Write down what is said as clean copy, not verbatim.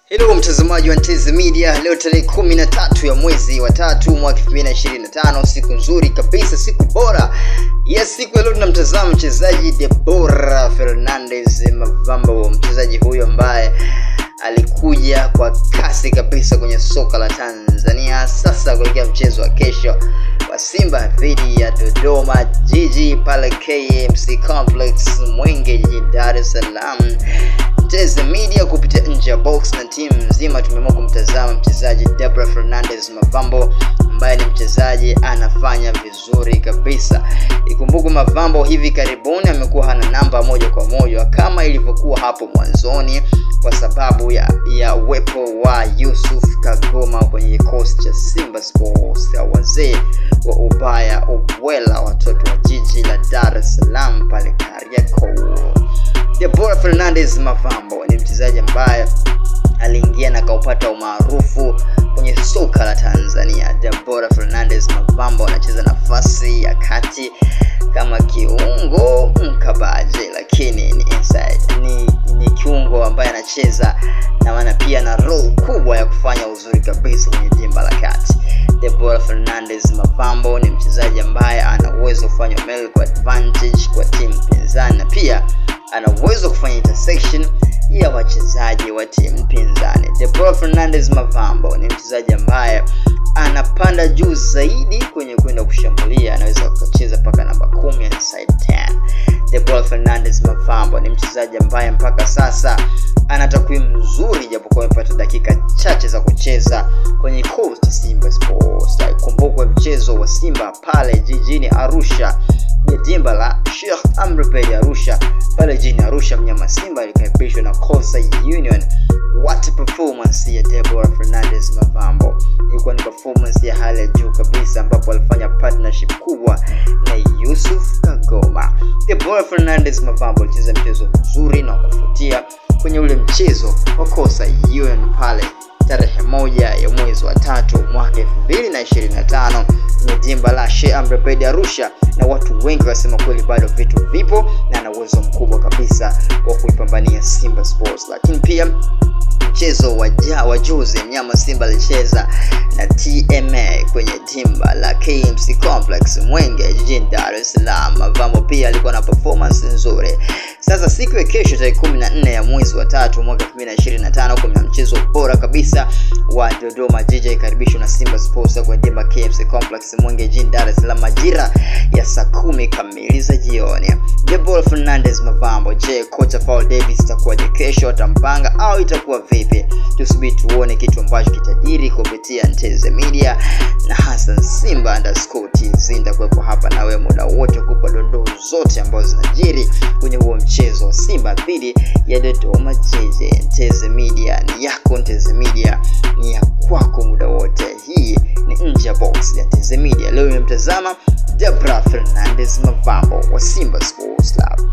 Hello mtazamaji wa Nteze Media, leo tarehe 13 ya mwezi wa 3 mwaka 2025, siku nzuri kabisa, siku bora. Yes, siku ya leo tunamtazama mchezaji Deborah Fernandez Mavambo, mchezaji huyo ambaye alikuja kwa kasi kabisa kwenye soka la Tanzania. Sasa kuelekea mchezo wa kesho wa Simba dhidi ya Dodoma Jiji pale KMC Complex Mwenge jijini Dar es Salaam. Nteze Media kupitia Nje ya Box na timu nzima tumeamua kumtazama mchezaji Deborah Fernandez Mavambo ambaye ni mchezaji anafanya vizuri kabisa. Ikumbuke Mavambo hivi karibuni amekuwa hana namba moja kwa moja kama ilivyokuwa hapo mwanzoni kwa sababu ya uwepo wa Yusuf Kagoma kwenye kikosi cha Simba Sports, ya wazee wa ubaya ubwela, watoto wa jiji la Dar es Salaam pale Kariakoo. Deborah Fernandez Mavambo ni mchezaji ambaye aliingia na kaupata umaarufu kwenye soka la Tanzania. Deborah Fernandez Mavambo anacheza nafasi ya kati kama kiungo mkabaji, lakini ni inside, ni kiungo ambaye anacheza na maana pia na role kubwa ya kufanya uzuri kabisa kwenye dimba la kati. Deborah Fernandez Mavambo ni mchezaji ambaye ana uwezo kufanya medical advantage kwa timu pinzani, na pia ana uwezo kufanya intersection ya wachezaji wa timu pinzani. Deborah Fernandez Mavambo ni mchezaji ambaye anapanda juu zaidi kwenye kwenda kushambulia, anaweza kucheza paka namba 10 ya side 10. Deborah Fernandez Mavambo ni mchezaji ambaye mpaka sasa ana takwimu nzuri japokuwa amepata dakika chache za kucheza kwenye kikosi cha Simba Sports. Kumbukwe mchezo wa Simba pale jijini Arusha ya dimba la Sheikh Amri Abeid Arusha pale jijini Arusha, mnyama Simba alikaribishwa na Coastal Union. What performance ya Deborah Fernandez Mavambo! Ilikuwa ni performance ya hali ya juu kabisa ambapo alifanya partnership kubwa na Yusuf Kagoma. Deborah Fernandez Mavambo alicheza mchezo mzuri na kuvutia kwenye ule mchezo wa Coastal Union pale tarehe 1 ya mwezi wa 3 mwaka 2025 kwenye dimba la Sheikh Amri Abeid Arusha, na watu wengi wasema kweli bado vitu vipo na ana uwezo mkubwa kabisa wa kuipambania Simba Sports. Lakini pia mchezo wa juzi mnyama Simba alicheza na TMA kwenye dimba la KMC Complex Mwenge jijini Dar es Salaam. Mavambo pia alikuwa na performance nzuri. Sasa siku ya kesho tarehe 14 ya mwezi wa 3 mwaka 2025 kuna mchezo bora kabisa wa Dodoma Jiji karibishwa na Simba Sports kwenye dimba KMC Complex Mwenge jijini Dar es Salaam majira ya saa 10 kamili za jioni. Deborah Fernandez Mavambo, je, kocha Paul Davis itakuwaje kesho? Atampanga au itakuwa vipi? Tusubiri tuone kitu ambacho kitajiri kupitia Nteze Media na Hassan Simba_TZ. Nitakuwepo hapa na wewe muda wote kukupa dondoo zote ambazo zinajiri kwenye huo mchezo wa Simba dhidi ya Dodoma Jiji. Nteze Media ni yako, Nteze Media ni ya kwako muda wote. Hii ni Nje ya Box ya Nteze Media. Leo nimemtazama Deborah Fernandez Mavambo wa Simba Sports Club.